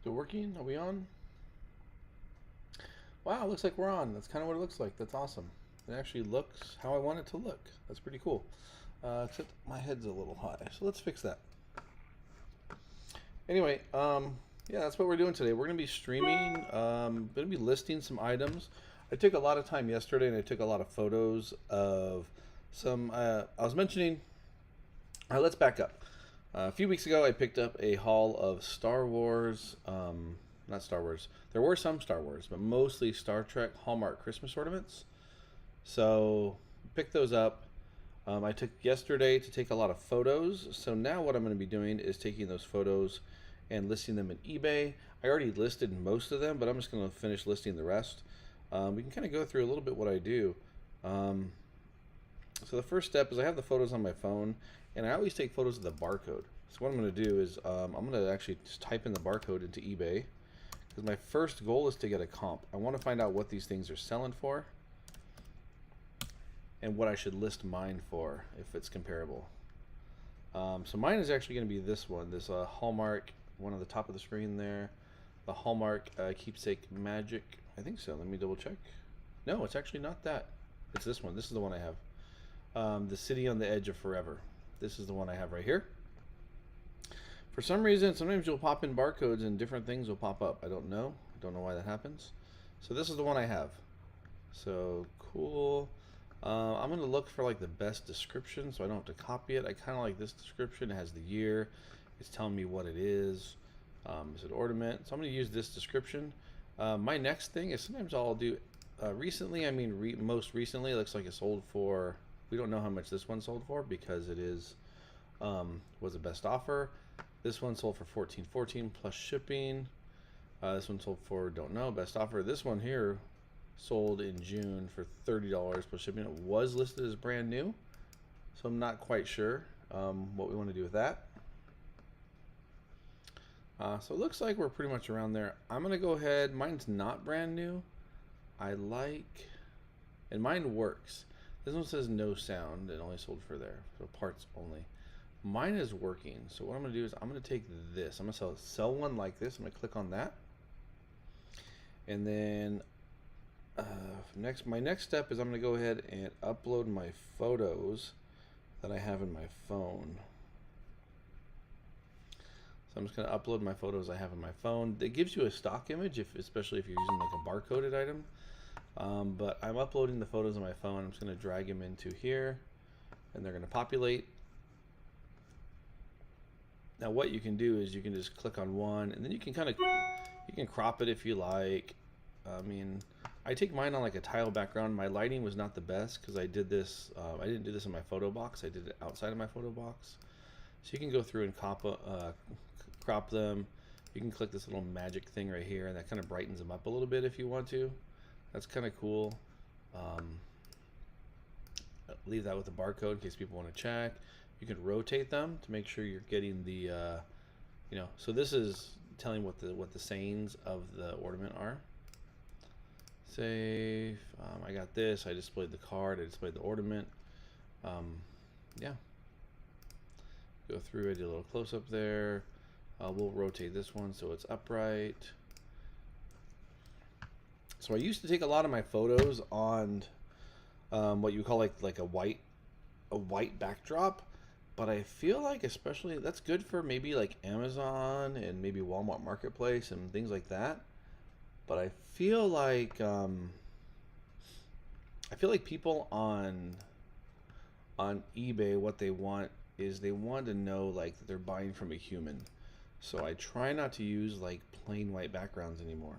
Is it working? Are we on? Wow, looks like we're on. That's kind of what it looks like. That's awesome. It actually looks how I want it to look. That's pretty cool. Except my head's a little high, so let's fix that. Anyway, yeah, that's what we're doing today. We're going to be streaming. Going to be listing some items. I took a lot of time yesterday, and I took a lot of photos of some. I was mentioning. Let's back up. A few weeks ago, I picked up a haul of Star Wars. Not Star Wars. There were some Star Wars, but mostly Star Trek Hallmark Christmas ornaments. So picked those up. I took yesterday to take a lot of photos. So now what I'm going to be doing is taking those photos and listing them in eBay. I already listed most of them, but I'm just going to finish listing the rest. We can kind of go through a little bit what I do. So the first step is I have the photos on my phone, and I always take photos of the barcode. So what I'm going to do is I'm going to actually just type in the barcode into eBay, because my first goal is to get a comp. I want to find out what these things are selling for and what I should list mine for if it's comparable. So mine is actually going to be this one, this Hallmark, one on the top of the screen there, the Hallmark Keepsake Magic. I think so. Let me double check. No, it's actually not that. It's this one. This is the one I have. The City on the Edge of Forever. This is the one I have right here. For some reason, sometimes you'll pop in barcodes and different things will pop up. I don't know. I don't know why that happens. So this is the one I have. So cool. I'm going to look for like the best description so I don't have to copy it. I kind of like this description. It has the year. It's telling me what it is. Is it ornament? So I'm going to use this description. My next thing is sometimes I'll do, recently, I mean most recently, it looks like it sold for, we don't know how much this one sold for because it is, was a best offer. This one sold for $14.14 plus shipping. This one sold for, don't know, best offer. This one here sold in June for $30 plus shipping. It was listed as brand new, so I'm not quite sure what we want to do with that. So it looks like we're pretty much around there. I'm going to go ahead. Mine's not brand new. I like, and mine works. This one says no sound. It only sold for there, so parts only. Mine is working. So what I'm going to do is I'm going to take this. I'm going to sell one like this. I'm going to click on that. And then my next step is I'm going to go ahead and upload my photos that I have in my phone. So I'm just going to upload my photos I have in my phone. It gives you a stock image, especially if you're using like a barcoded item. But I'm uploading the photos on my phone. I'm just going to drag them into here, and they're going to populate. Now what you can do is you can just click on one, and then you can crop it if you like. I mean, I take mine on like a tile background. My lighting was not the best because I did this. I didn't do this in my photo box. I did it outside of my photo box. So you can go through and crop them. You can click this little magic thing right here, and that kind of brightens them up a little bit if you want to. That's kind of cool. Leave that with the barcode in case people want to check. You can rotate them to make sure you're getting the, you know. So this is telling what the sayings of the ornament are. Save. I got this. I displayed the card. I displayed the ornament. Yeah. Go through. I did a little close up there. We'll rotate this one so it's upright. So I used to take a lot of my photos on what you call like a white backdrop, but I feel like especially that's good for maybe like Amazon and maybe Walmart Marketplace and things like that. But I feel like people on eBay, what they want is they want to know like that they're buying from a human. So I try not to use like plain white backgrounds anymore.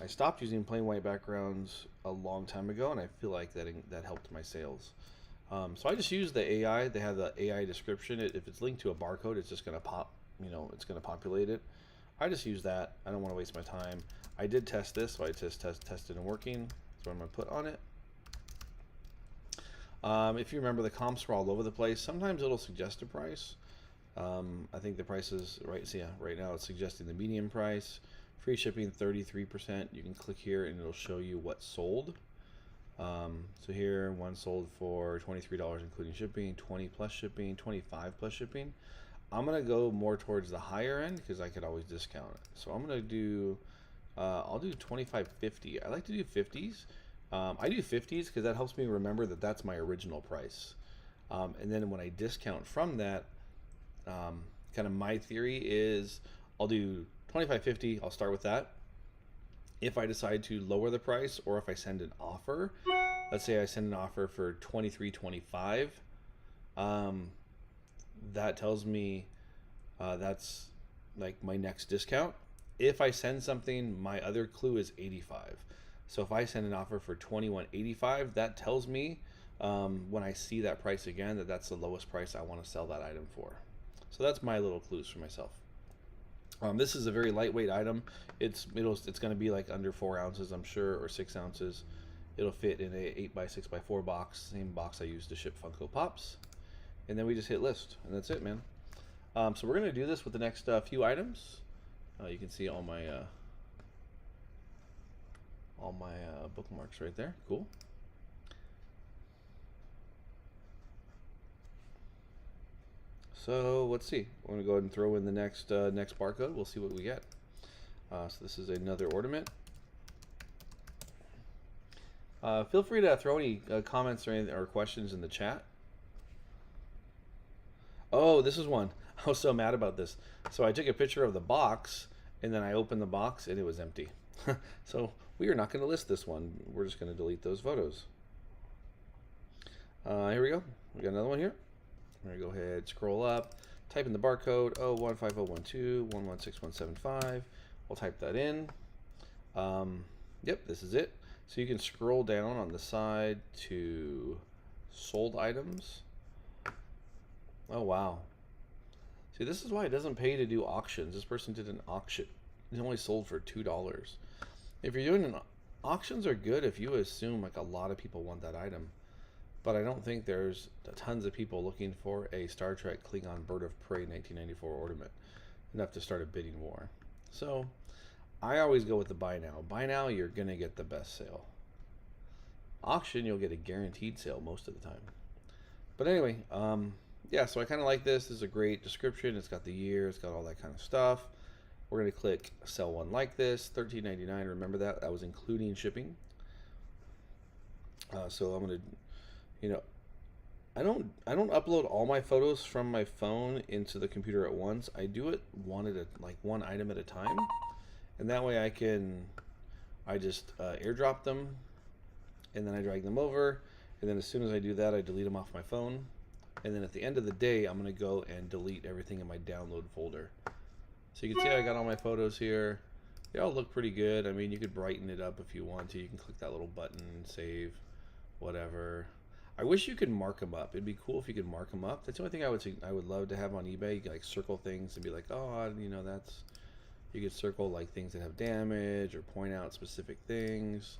I stopped using plain white backgrounds a long time ago, and I feel like that helped my sales. So I just use the AI. They have the AI description. If it's linked to a barcode, it's just going to pop. You know, it's going to populate it. I just use that. I don't want to waste my time. I did test this, so I just tested and working. That's what I'm going to put on it. If you remember, the comps were all over the place. Sometimes it'll suggest a price. I think the price is right. So yeah, right now it's suggesting the medium price. Free shipping 33%. You can click here and it'll show you what sold. So here one sold for $23 including shipping, 20 plus shipping, 25 plus shipping. I'm gonna go more towards the higher end because I could always discount it. So I'm gonna do, I'll do 25.50. I like to do 50s. I do 50s because that helps me remember that that's my original price. And then when I discount from that, kind of my theory is I'll do 25.50. I'll start with that. If I decide to lower the price, or if I send an offer, let's say I send an offer for 23.25, that tells me that's like my next discount. If I send something, my other clue is 85. So if I send an offer for 21.85, that tells me when I see that price again that that's the lowest price I want to sell that item for. So that's my little clues for myself. This is a very lightweight item. It's going to be like under 4 ounces, I'm sure, or 6 ounces. It'll fit in a 8x6x4 box, same box I use to ship Funko Pops. And then we just hit list, and that's it, man. So we're gonna do this with the next few items. You can see all my bookmarks right there. Cool. So let's see. I'm gonna go ahead and throw in the next barcode. We'll see what we get. So this is another ornament. Feel free to throw any comments or questions in the chat. Oh, this is one. I was so mad about this. So I took a picture of the box, and then I opened the box, and it was empty. So we are not going to list this one. We're just going to delete those photos. Here we go. We got another one here. I'm going to go ahead, scroll up, type in the barcode 015012116175. We'll type that in. Yep, this is it. So you can scroll down on the side to sold items. Oh, wow. See, this is why it doesn't pay to do auctions. This person did an auction. It only sold for $2. If you're doing auctions are good if you assume like a lot of people want that item. But I don't think there's tons of people looking for a Star Trek Klingon Bird of Prey 1994 ornament enough to start a bidding war. So I always go with the buy now. Buy now, you're going to get the best sale. Auction, you'll get a guaranteed sale most of the time. But anyway, yeah, so I kind of like this. This is a great description. It's got the year. It's got all that kind of stuff. We're going to click sell one like this, $13.99. Remember that? That was including shipping. So I'm going to, you know, I don't upload all my photos from my phone into the computer at once. I do it one item at a time. And that way I just airdrop them, and then I drag them over. And then as soon as I do that, I delete them off my phone. And then at the end of the day, I'm going to go and delete everything in my download folder. So you can see I got all my photos here. They all look pretty good. I mean, you could brighten it up if you want to. You can click that little button, save, whatever. I wish you could mark them up. It'd be cool if you could mark them up. That's the only thing I would love to have on eBay. You could like circle things and be like, oh, you know, that's... You could circle like things that have damage or point out specific things.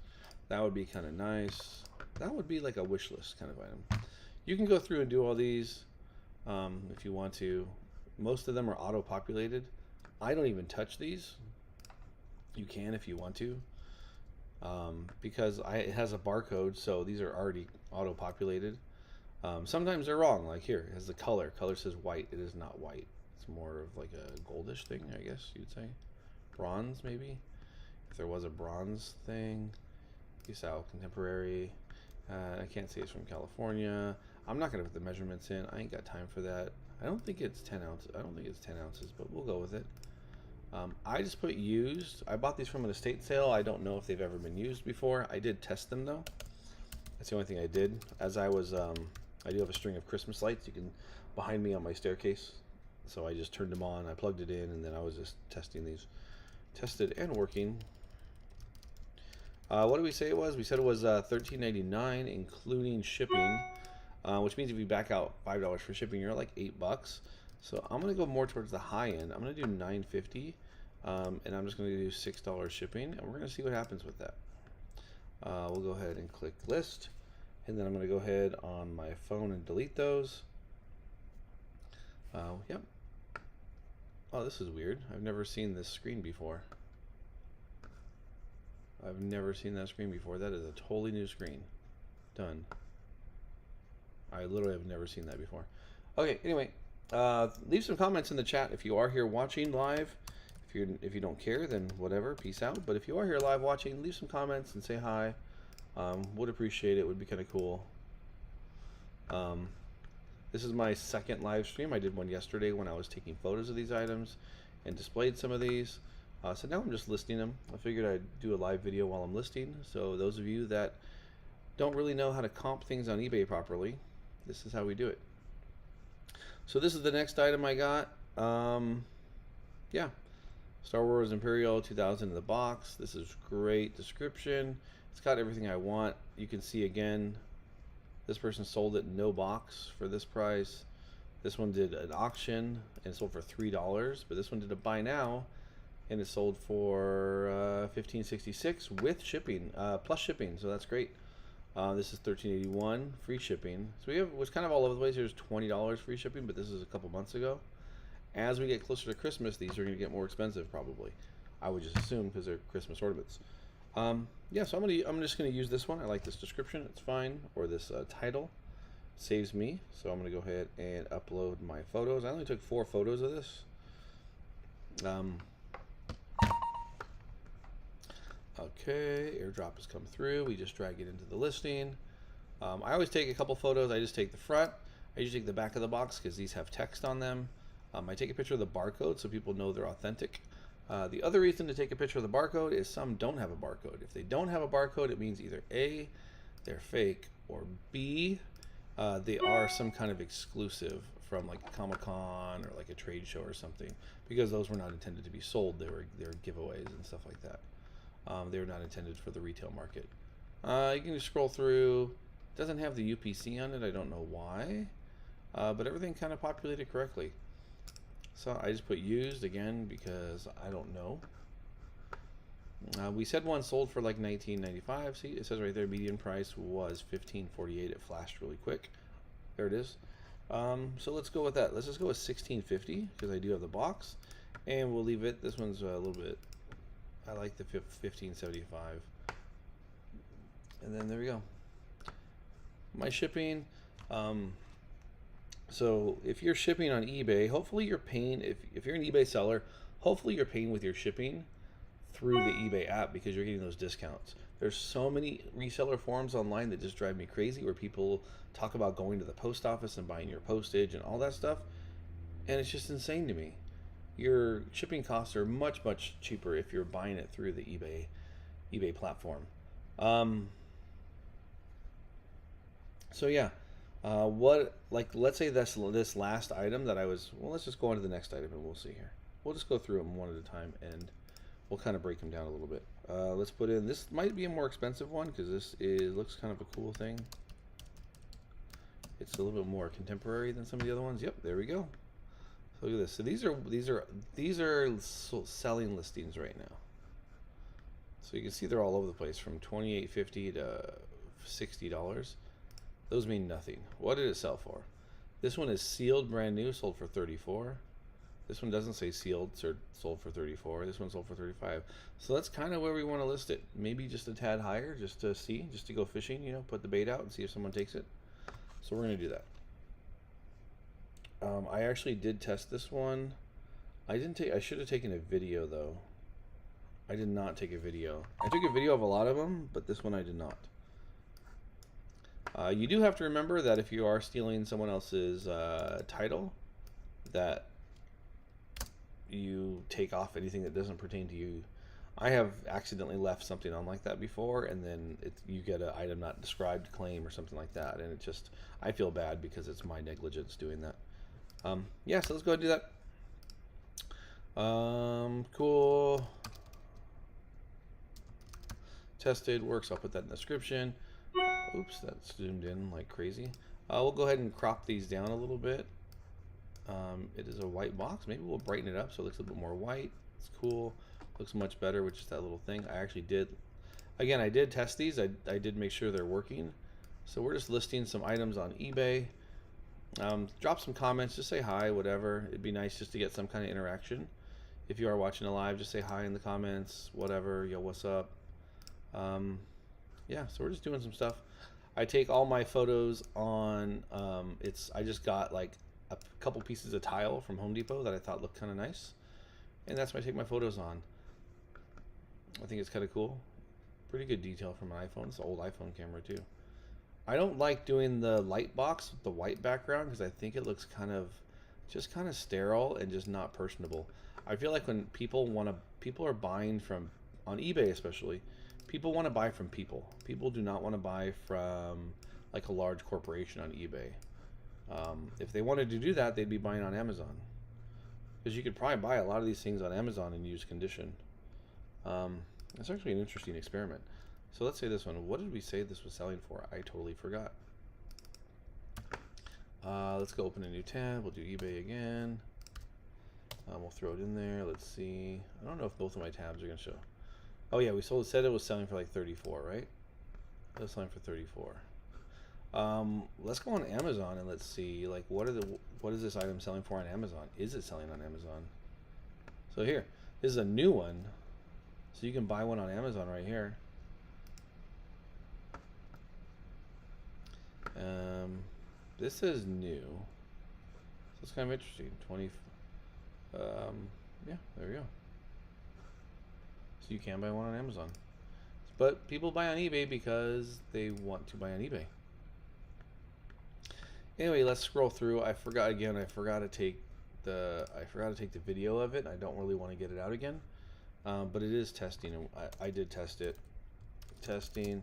That would be kind of nice. That would be like a wish list kind of item. You can go through and do all these if you want to. Most of them are auto-populated. I don't even touch these. You can if you want to. Because it has a barcode, so these are already auto-populated. Sometimes they're wrong, like here, it has the color. Color says white. It is not white. It's more of like a goldish thing, I guess you'd say. Bronze, maybe? If there was a bronze thing. Peace out, contemporary. I can't say it's from California. I'm not going to put the measurements in. I ain't got time for that. I don't think it's 10 ounces. I don't think it's 10 ounces, but we'll go with it. I just put used. I bought these from an estate sale. I don't know if they've ever been used before. I did test them though. That's the only thing I did. As I was, I do have a string of Christmas lights. You can behind me on my staircase. So I just turned them on. I plugged it in, and then I was just testing these. Tested and working. What did we say it was? We said it was $13.99 including shipping, which means if you back out $5 for shipping, you're at like $8. So I'm gonna go more towards the high end. I'm gonna do $9.50, and I'm just gonna do $6 shipping, and we're gonna see what happens with that. We'll go ahead and click list, and then I'm gonna go ahead on my phone and delete those. Yep. Oh, this is weird. I've never seen this screen before. I've never seen that screen before. That is a totally new screen. Done. I literally have never seen that before. Okay, anyway, Leave some comments in the chat if you are here watching live. If you don't care, then whatever, peace out. But if you are here live watching, leave some comments and say hi. Would appreciate it. Would be kind of cool. This is my second live stream. I did one yesterday when I was taking photos of these items and displayed some of these. So now I'm just listing them. I figured I'd do a live video while I'm listing. So those of you that don't really know how to comp things on eBay properly, this is how we do it. So this is the next item I got. Yeah, Star Wars Imperial 2000 in the box. This is great description. It's got everything I want. You can see again, this person sold it no box for this price. This one did an auction and sold for $3, but this one did a buy now and it sold for $15.66 with shipping, plus shipping. So that's great. This is $13.81 free shipping. So we have was kind of all over the place. There's $20 free shipping, but this is a couple months ago. As we get closer to Christmas, these are going to get more expensive probably. I would just assume because they're Christmas ornaments. Yeah, so I'm just going to use this one. I like this description. It's fine. Or this title saves me. So I'm going to go ahead and upload my photos. I only took 4 photos of this. Okay, airdrop has come through. We just drag it into the listing. I always take a couple photos. I just take the front. I usually take the back of the box because these have text on them. I take a picture of the barcode so people know they're authentic. The other reason to take a picture of the barcode is some don't have a barcode. If they don't have a barcode, it means either A, they're fake, or B, they are some kind of exclusive from like Comic-Con or like a trade show or something, because those were not intended to be sold. They were giveaways and stuff like that. They were not intended for the retail market. You can just scroll through. It doesn't have the UPC on it. I don't know why, but everything kind of populated correctly. So I just put used again because I don't know. We said one sold for like $19.95. See, it says right there median price was $15.48. It flashed really quick. There it is. So let's go with that. Let's just go with $16.50 because I do have the box, and we'll leave it. This one's a little bit. I like the $15.75. And then there we go. My shipping. So if you're shipping on eBay, hopefully you're paying, if you're an eBay seller, hopefully you're paying with your shipping through the eBay app because you're getting those discounts. There's so many reseller forums online that just drive me crazy where people talk about going to the post office and buying your postage and all that stuff. And it's just insane to me. Your shipping costs are much, much cheaper if you're buying it through the eBay platform. So yeah. Let's say this last item that I was, well, let's just go on to the next item and we'll see here. We'll just go through them one at a time and we'll kind of break them down a little bit. Let's put in, this might be a more expensive one because looks kind of a cool thing. It's a little bit more contemporary than some of the other ones. Yep, there we go. So look at this. So these are selling listings right now. So you can see they're all over the place from $28.50 to $60. Those mean nothing. What did it sell for? This one is sealed, brand new, sold for $34. This one doesn't say sealed, sold for $34. This one sold for $35. So that's kind of where we want to list it. Maybe just a tad higher, just to see, just to go fishing. You know, put the bait out and see if someone takes it. So we're gonna do that. I actually did test this one. I should have taken a video though. I did not take a video. I took a video of a lot of them, but this one I did not. You do have to remember that if you are stealing someone else's title, that you take off anything that doesn't pertain to you. I have accidentally left something on like that before, and then you get an item not described claim or something like that, and I feel bad because it's my negligence doing that. Yeah, so let's go ahead and do that. Cool. Tested, works. I'll put that in the description. Oops, that's zoomed in like crazy. We'll go ahead and crop these down a little bit. It is a white box. Maybe we'll brighten it up so it looks a little bit more white. It's cool. Looks much better with just that little thing. I did test these. I did make sure they're working. So we're just listing some items on eBay. Drop some comments. Just say hi, whatever. It'd be nice just to get some kind of interaction. If you are watching a live, just say hi in the comments, whatever. Yo, what's up? Yeah, so we're just doing some stuff. I take all my photos on, I just got like a couple pieces of tile from Home Depot that I thought looked kind of nice, and that's what I take my photos on. I think it's kind of cool. Pretty good detail from an iPhone. It's an old iPhone camera too. I don't like doing the light box with the white background because I think it looks kind of sterile and just not personable. I feel like when people are buying from, on eBay especially, people want to buy from people. People do not want to buy from like a large corporation on eBay. If they wanted to do that, they'd be buying on Amazon, because you could probably buy a lot of these things on Amazon in used condition. It's actually an interesting experiment. So let's say this one. What did we say this was selling for? I totally forgot. Let's go open a new tab. We'll do eBay again. We'll throw it in there. Let's see. I don't know if both of my tabs are going to show. Oh yeah, we said it was selling for like 34, right? It was selling for 34. Let's go on Amazon and let's see, like, what is this item selling for on Amazon? Is it selling on Amazon? So here, this is a new one. So you can buy one on Amazon right here. This is new. So it's kind of interesting. 20. Yeah, there we go. So you can buy one on Amazon. But people buy on eBay because they want to buy on eBay. Anyway, let's scroll through. I forgot to take the video of it. I don't really want to get it out again. But it is testing, and I did test it. Testing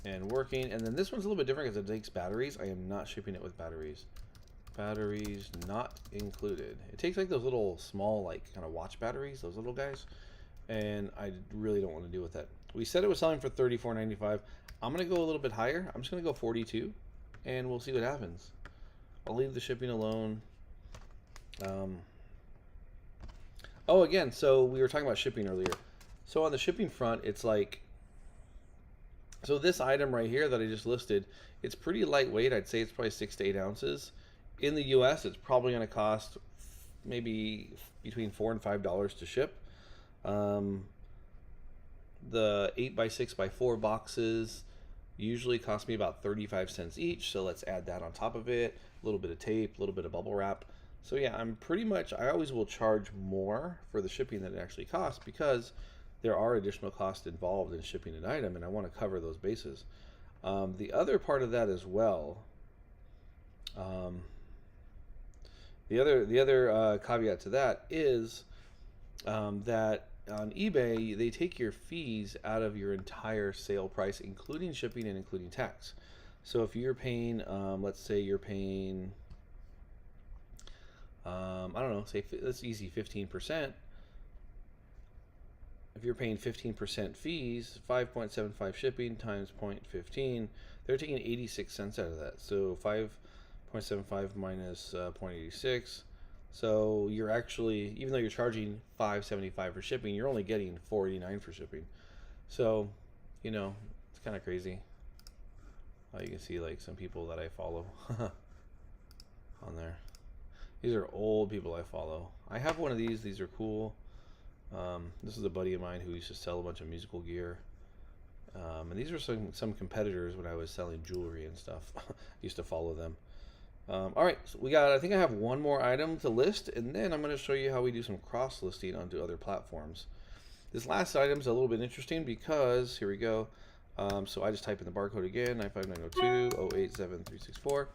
and working. And then this one's a little bit different because it takes batteries. I am not shipping it with batteries. Batteries not included. It takes like those little small, like, kind of watch batteries, those little guys. And I really don't want to deal with that. We said it was selling for $34.95. I'm going to go a little bit higher. I'm just going to go 42, and we'll see what happens. I'll leave the shipping alone. Oh, again, so we were talking about shipping earlier. So on the shipping front, it's like, so this item right here that I just listed, it's pretty lightweight. I'd say it's probably 6 to 8 ounces. In the US, it's probably going to cost maybe between $4 and $5 to ship. The 8x6x4 boxes usually cost me about 35 cents each. So let's add that on top of it. A little bit of tape, a little bit of bubble wrap. So yeah, I always will charge more for the shipping than it actually costs, because there are additional costs involved in shipping an item, and I want to cover those bases. The other part of that as well, the other caveat to that is that on eBay, they take your fees out of your entire sale price, including shipping and including tax. So if you're paying, let's say you're paying, I don't know, say that's easy, 15%. If you're paying 15% fees, 5.75 shipping times 0.15, they're taking 86 cents out of that. So 5.75 minus 0.86. So you're actually, even though you're charging $5.75 for shipping, you're only getting $4.89 for shipping. So, you know, it's kind of crazy. You can see like some people that I follow on there. These are old people I follow. I have one of these. These are cool. This is a buddy of mine who used to sell a bunch of musical gear. And these are some competitors when I was selling jewelry and stuff. I used to follow them. All right, so I think I have one more item to list, and then I'm going to show you how we do some cross listing onto other platforms. This last item is a little bit interesting because, here we go. So I just type in the barcode again, 95902-087364.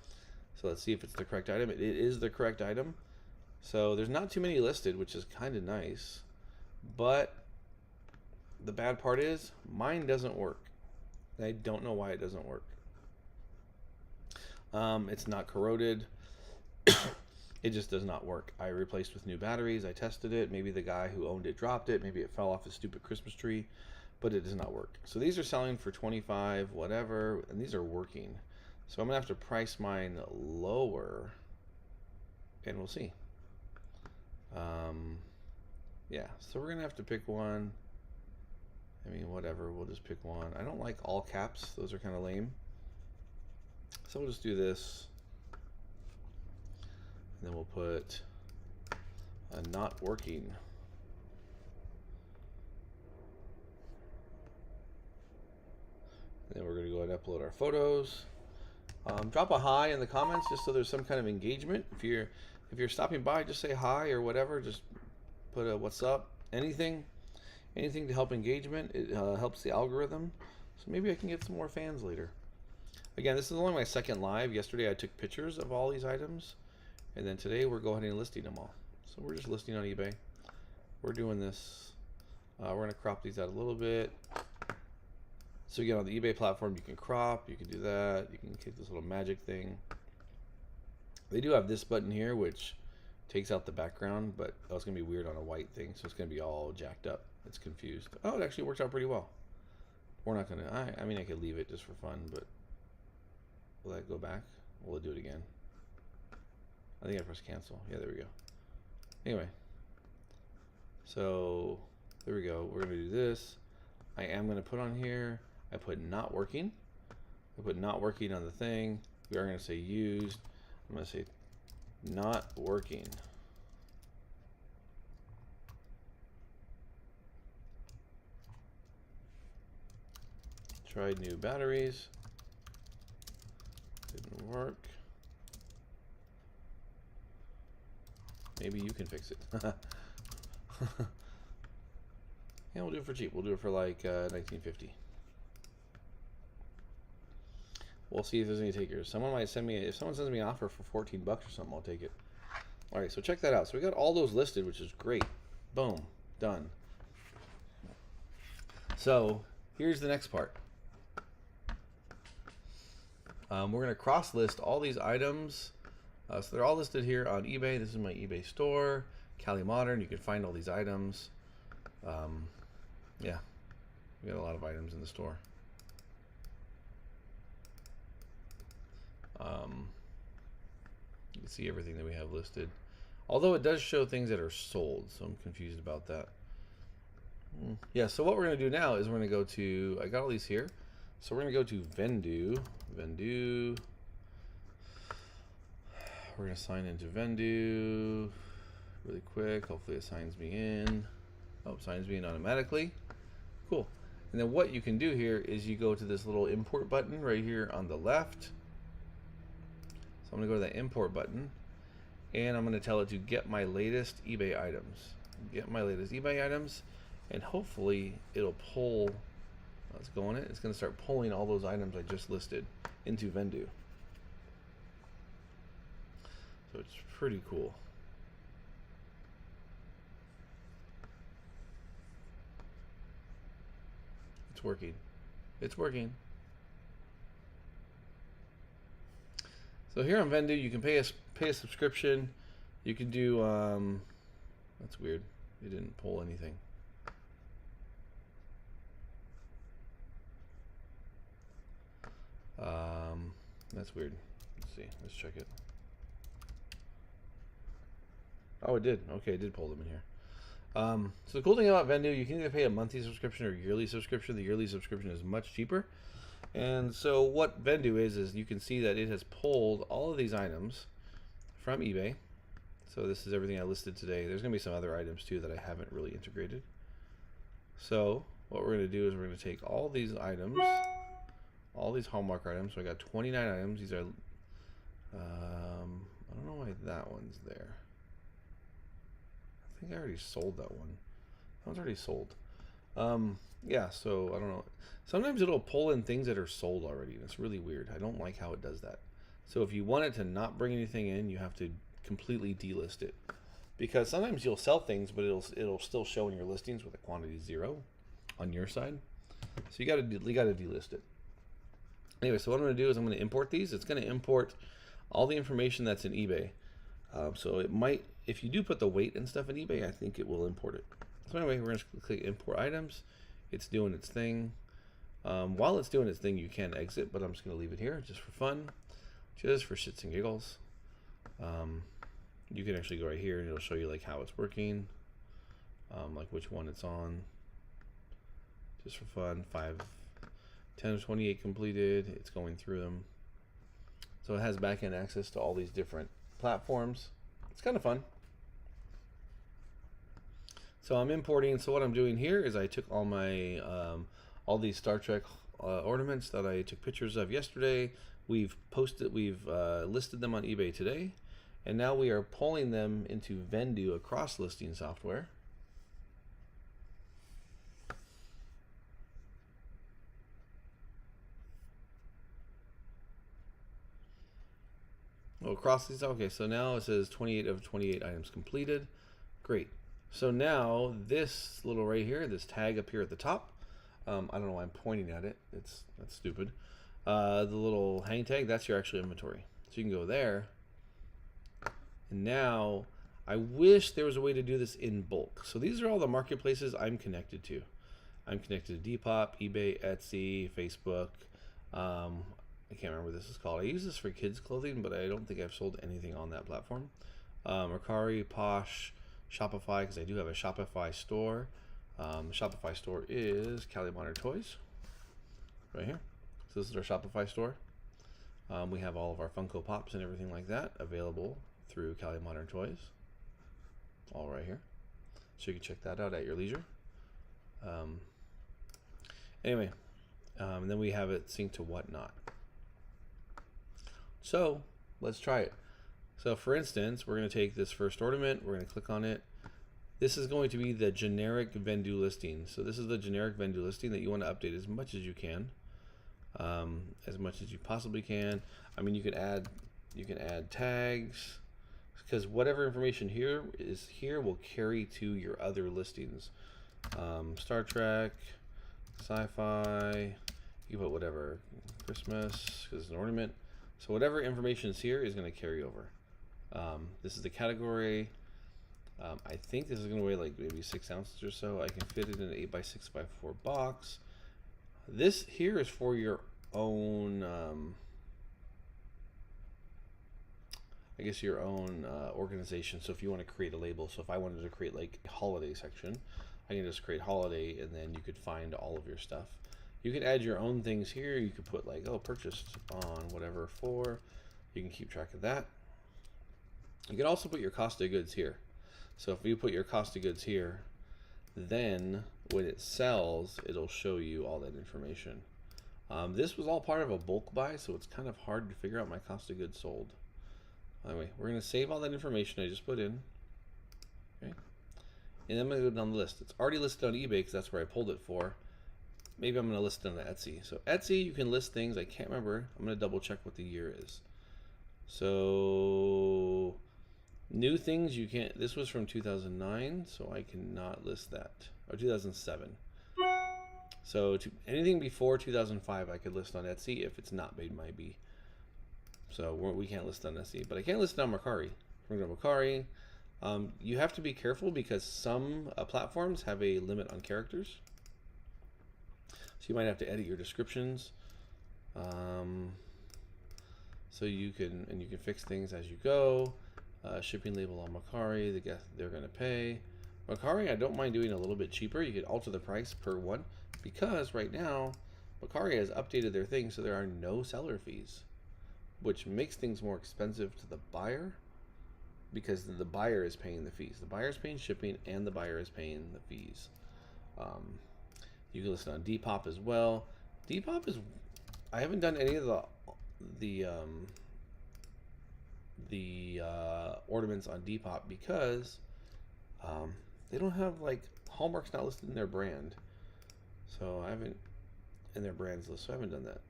So let's see if it's the correct item. It is the correct item. So there's not too many listed, which is kind of nice. But the bad part is mine doesn't work. I don't know why it doesn't work. It's not corroded. It just does not work. I replaced with new batteries. I tested it. Maybe the guy who owned it dropped it. Maybe it fell off his stupid Christmas tree, but it does not work. So these are selling for 25, whatever, and these are working. So I'm gonna have to price mine lower, and we'll see. Yeah, so we're gonna have to pick one. I mean, whatever, we'll just pick one. I don't like all caps. Those are kind of lame. So we'll just do this. And then we'll put a not working. And then we're going to go ahead and upload our photos. Drop a hi in the comments just so there's some kind of engagement. If if you're stopping by, just say hi or whatever. Just put a what's up, anything to help engagement. It helps the algorithm. So maybe I can get some more fans later. Again, this is only my second live. Yesterday I took pictures of all these items, and then today we're going and listing them all. So we're just listing on eBay. We're doing this. We're going to crop these out a little bit. So again, on the eBay platform, you can crop, you can do that, you can click this little magic thing. They do have this button here, which takes out the background, but that's going to be weird on a white thing, so it's going to be all jacked up. It's confused. Oh, it actually works out pretty well. We're not going to, I mean, I could leave it just for fun, but will that go back? Will it do it again? I think I pressed cancel. Yeah, there we go. Anyway, so there we go. We're going to do this. I am going to put on here, I put not working. I put not working on the thing. We are going to say used. I'm going to say not working. Tried new batteries. Didn't work. Maybe you can fix it. Yeah, we'll do it for cheap. We'll do it for like $19.50. We'll see if there's any takers. Someone might send me, if someone sends me an offer for $14 or something, I'll take it. All right, so check that out. So we got all those listed, which is great. Boom, done. So here's the next part. We're going to cross list all these items. So they're all listed here on eBay. This is my eBay store, Cali Modern. You can find all these items. Yeah, we got a lot of items in the store. You can see everything that we have listed. Although it does show things that are sold, so I'm confused about that. Yeah, so what we're going to do now is we're going to go to, I got all these here. So we're going to go to Vendu. Vendu. We're going to sign into Vendu really quick. Hopefully it signs me in. Oh, signs me in automatically. Cool. And then what you can do here is you go to this little import button right here on the left. So I'm going to go to that import button, and I'm going to tell it to get my latest eBay items. Get my latest eBay items, and hopefully it'll pull, let's go on it. It's going to start pulling all those items I just listed into Vendu. So it's pretty cool. It's working. It's working. So here on Vendu, you can pay a subscription. You can do that's weird. It didn't pull anything. That's weird. Let's see. Let's check it. Oh, it did. Okay, it did pull them in here. So the cool thing about Vendu, you can either pay a monthly subscription or a yearly subscription. The yearly subscription is much cheaper. And so what Vendu is you can see that it has pulled all of these items from eBay. So this is everything I listed today. There's going to be some other items too that I haven't really integrated. So what we're going to do is we're going to take all these items, all these Hallmark items. So I got 29 items. These are, I don't know why that one's there. I think I already sold that one. That one's already sold. Yeah, so I don't know. Sometimes it'll pull in things that are sold already, and it's really weird. I don't like how it does that. So if you want it to not bring anything in, you have to completely delist it. Because sometimes you'll sell things, but it'll still show in your listings with a quantity 0 on your side. So you gotta delist it. Anyway, so what I'm gonna do is I'm gonna import these. It's gonna import all the information that's in eBay. So it might, if you do put the weight and stuff in eBay, I think it will import it. So anyway, we're gonna click import items. It's doing its thing. While it's doing its thing, you can exit, but I'm just gonna leave it here just for fun, just for shits and giggles. You can actually go right here and it'll show you like how it's working, like which one it's on, just for fun. 10 of 28 completed. It's going through them. So it has backend access to all these different platforms. It's kind of fun. So I'm importing. So what I'm doing here is I took all my all these Star Trek ornaments that I took pictures of yesterday. We've listed them on eBay today, And now we are pulling them into Vendu across listing software. Oh, across these, okay, so now it says 28 of 28 items completed. Great. So now this little right here, this tag up here at the top, I don't know why I'm pointing at it. That's stupid. The little hang tag, that's your actual inventory. So you can go there. And now I wish there was a way to do this in bulk. So these are all the marketplaces I'm connected to. I'm connected to Depop, eBay, Etsy, Facebook. I can't remember what this is called. I use this for kids clothing, but I don't think I've sold anything on that platform. Mercari, Posh, Shopify, because I do have a Shopify store. The Shopify store is Cali Modern Toys, right here. So this is our Shopify store. We have all of our Funko Pops and everything like that available through Cali Modern Toys, all right here. So you can check that out at your leisure. Anyway, and then we have it synced to Whatnot. So let's try it. So for instance, we're going to take this first ornament, we're going to click on it. This is going to be the generic Vendu listing. So this is the generic Vendu listing that you want to update as much as you can, as much as you possibly can. I mean, you can add tags, because whatever information here is here will carry to your other listings. Star Trek, sci-fi, you put whatever, Christmas, because it's an ornament. So whatever information is here is going to carry over. This is the category. I think this is going to weigh like maybe 6 ounces or so. I can fit it in an 8x6x4 box. This here is for your own, I guess your own organization. So if you want to create a label, so if I wanted to create like a holiday section, I can just create holiday, and then you could find all of your stuff. You can add your own things here. You could put like, oh, purchased on whatever for. You can keep track of that. You can also put your cost of goods here. So if you put your cost of goods here, then when it sells, it'll show you all that information. This was all part of a bulk buy, so it's kind of hard to figure out my cost of goods sold. Anyway, we're going to save all that information I just put in. Okay. And then I'm going to go down the list. It's already listed on eBay because that's where I pulled it for. Maybe I'm going to list it on Etsy. So Etsy, you can list things. I can't remember. I'm going to double check what the year is. So new things you can't. This was from 2009, so I cannot list that. Or 2007. So anything before 2005 I could list on Etsy if it's not made by me. So we can't list on Etsy, but I can list it on Mercari. For example, Mercari, you have to be careful because some platforms have a limit on characters. So you might have to edit your descriptions. So you can fix things as you go. Shipping label on Mercari, they're going to pay. Mercari, I don't mind doing a little bit cheaper. You could alter the price per one, because right now Mercari has updated their thing so there are no seller fees, which makes things more expensive to the buyer because the buyer is paying the fees. The buyer is paying shipping and the buyer is paying the fees. You can list it on Depop as well. Depop is, I haven't done any of the ornaments on Depop because they don't have, like, Hallmark's not listed in their brand. So I haven't, in their brands list, so I haven't done that.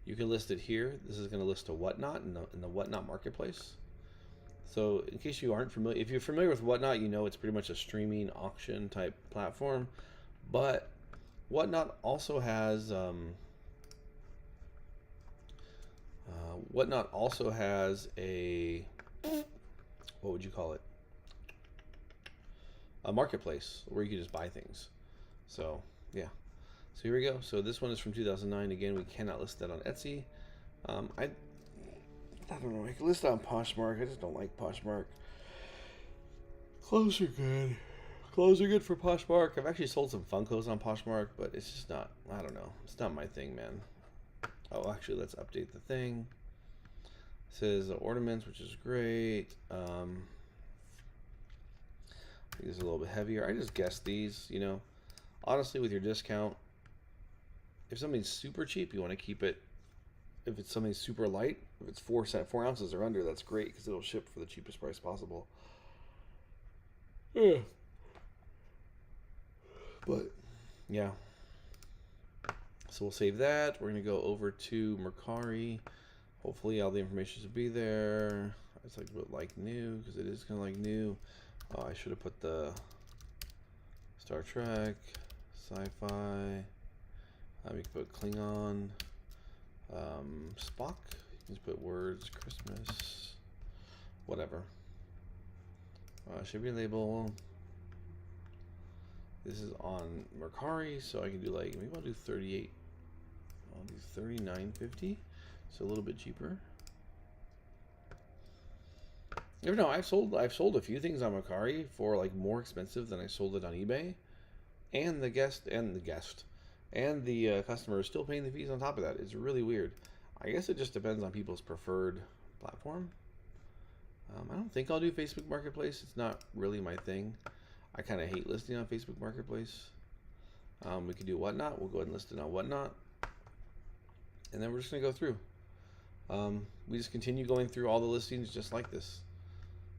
You can list it here. This is going to list to Whatnot in the Whatnot marketplace. So in case you aren't familiar, if you're familiar with Whatnot, you know it's pretty much a streaming auction type platform. But Whatnot also has a, what would you call it? A marketplace where you can just buy things. So yeah. So here we go. So this one is from 2009. Again, we cannot list that on Etsy. I don't know. I can list it on Poshmark. I just don't like Poshmark. Clothes are good. Clothes are good for Poshmark. I've actually sold some Funkos on Poshmark, but it's just not, I don't know. It's not my thing, man. Oh, actually, let's update the thing. It says ornaments, which is great. I think it's a little bit heavier. I just guessed these, you know. Honestly, with your discount, if something's super cheap, you want to keep it If it's something super light, if it's 4 ounces or under, that's great because it'll ship for the cheapest price possible. Yeah. But yeah. So we'll save that. We're gonna go over to Mercari. Hopefully all the information should be there. It's like new because it is kind of like new. Oh, I should have put the Star Trek, sci-fi. We can put Klingon, Spock. You can just put words, Christmas, whatever. Shipping label. This is on Mercari, so I can do like, maybe I'll do 38. I'll do $39.50, so a little bit cheaper. You never know. I've sold a few things on Mercari for like more expensive than I sold it on eBay, and the customer is still paying the fees on top of that. It's really weird. I guess it just depends on people's preferred platform. I don't think I'll do Facebook Marketplace. It's not really my thing. I kind of hate listing on Facebook Marketplace. We could do Whatnot. We'll go ahead and list it on Whatnot. And then we're just going to go through. We just continue going through all the listings just like this.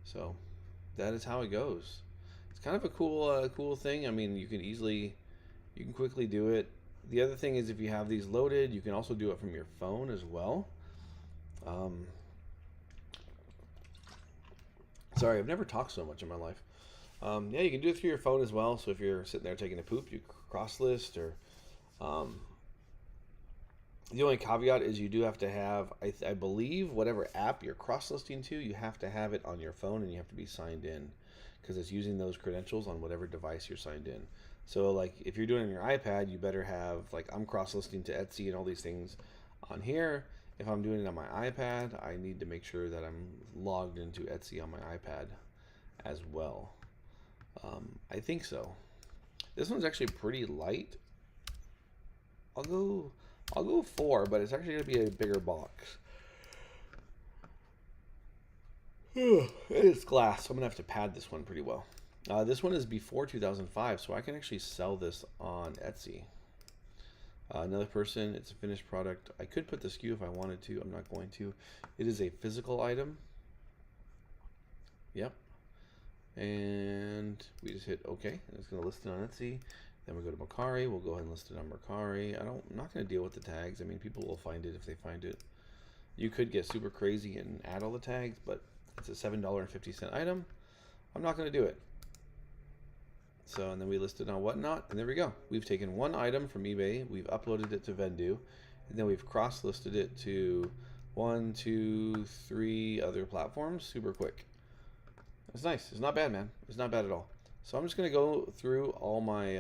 So that is how it goes. It's kind of a cool thing. I mean, you can quickly do it. The other thing is if you have these loaded, you can also do it from your phone as well. Sorry, I've never talked so much in my life. Yeah, you can do it through your phone as well. So if you're sitting there taking a poop, you cross list or the only caveat is you do have to have, I believe, whatever app you're cross-listing to, you have to have it on your phone and you have to be signed in because it's using those credentials on whatever device you're signed in. So, like, if you're doing it on your iPad, you better have, like, I'm cross-listing to Etsy and all these things on here. If I'm doing it on my iPad, I need to make sure that I'm logged into Etsy on my iPad as well. I think so. This one's actually pretty light. I'll go 4, but it's actually going to be a bigger box. It's glass, so I'm going to have to pad this one pretty well. This one is before 2005, so I can actually sell this on Etsy. Another person, it's a finished product. I could put the SKU if I wanted to. I'm not going to. It is a physical item. Yep. And we just hit OK. And it's going to list it on Etsy. Then we go to Mercari. We'll go ahead and list it on Mercari. I'm not going to deal with the tags. I mean, people will find it if they find it. You could get super crazy and add all the tags, but it's a $7.50 item. I'm not going to do it. So, and then we list it on Whatnot, and there we go. We've taken one item from eBay, we've uploaded it to Vendoo, and then we've cross-listed it to 1, 2, 3 other platforms super quick. It's nice. It's not bad, man. It's not bad at all. So I'm just going to go through all my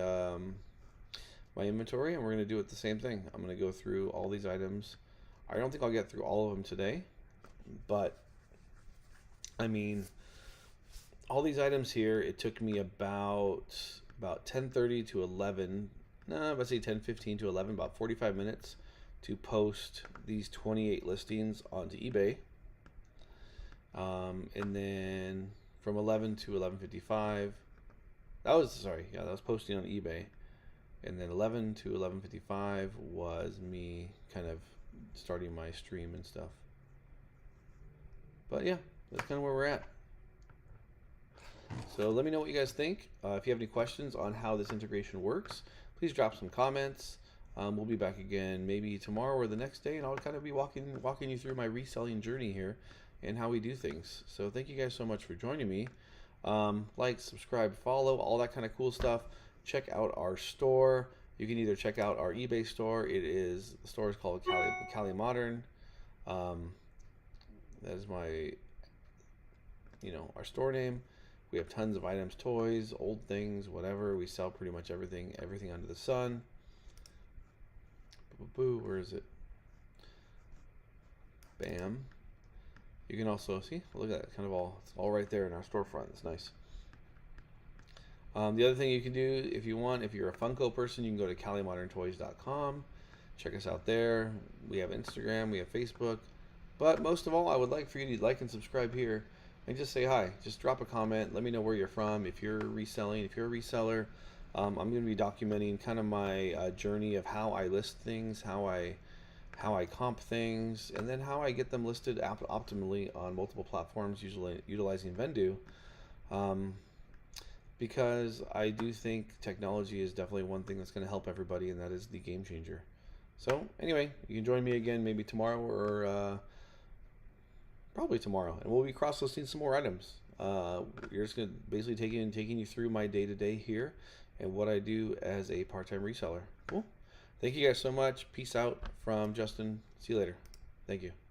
my inventory, and we're going to do it the same thing. I'm going to go through all these items. I don't think I'll get through all of them today, but I mean, all these items here, it took me about 10:30 to 11. No, let's say 10:15 to 11, about 45 minutes to post these 28 listings onto eBay. And then from 11 to 11:55, that was posting on eBay. And then 11 to 11:55 was me kind of starting my stream and stuff. But yeah, that's kind of where we're at. So let me know what you guys think. If you have any questions on how this integration works, please drop some comments. We'll be back again maybe tomorrow or the next day, and I'll kind of be walking you through my reselling journey here and how we do things. So thank you guys so much for joining me. Like, subscribe, follow, all that kind of cool stuff. Check out our store. You can either check out our eBay store. The store is called Cali Modern. That is my, our store name. We have tons of items, toys, old things, whatever. We sell pretty much everything under the sun. Boo, where is it? Bam. You can also see, look at that, it's all right there in our storefront. It's nice. The other thing you can do if you want, if you're a Funko person, you can go to CaliModernToys.com. Check us out there. We have Instagram, we have Facebook. But most of all, I would like for you to like and subscribe here and just say hi. Just drop a comment. Let me know where you're from. If you're reselling, if you're a reseller, I'm going to be documenting kind of my journey of how I list things, how I how I comp things, and then how I get them listed optimally on multiple platforms, usually utilizing Vendu. Um, because I do think technology is definitely one thing that's going to help everybody, and that is the game changer. So anyway, you can join me again maybe tomorrow or probably tomorrow, and we'll be cross listing some more items. You're just going to basically taking you through my day to day here and what I do as a part time reseller. Cool. Thank you guys so much. Peace out from Justin. See you later. Thank you.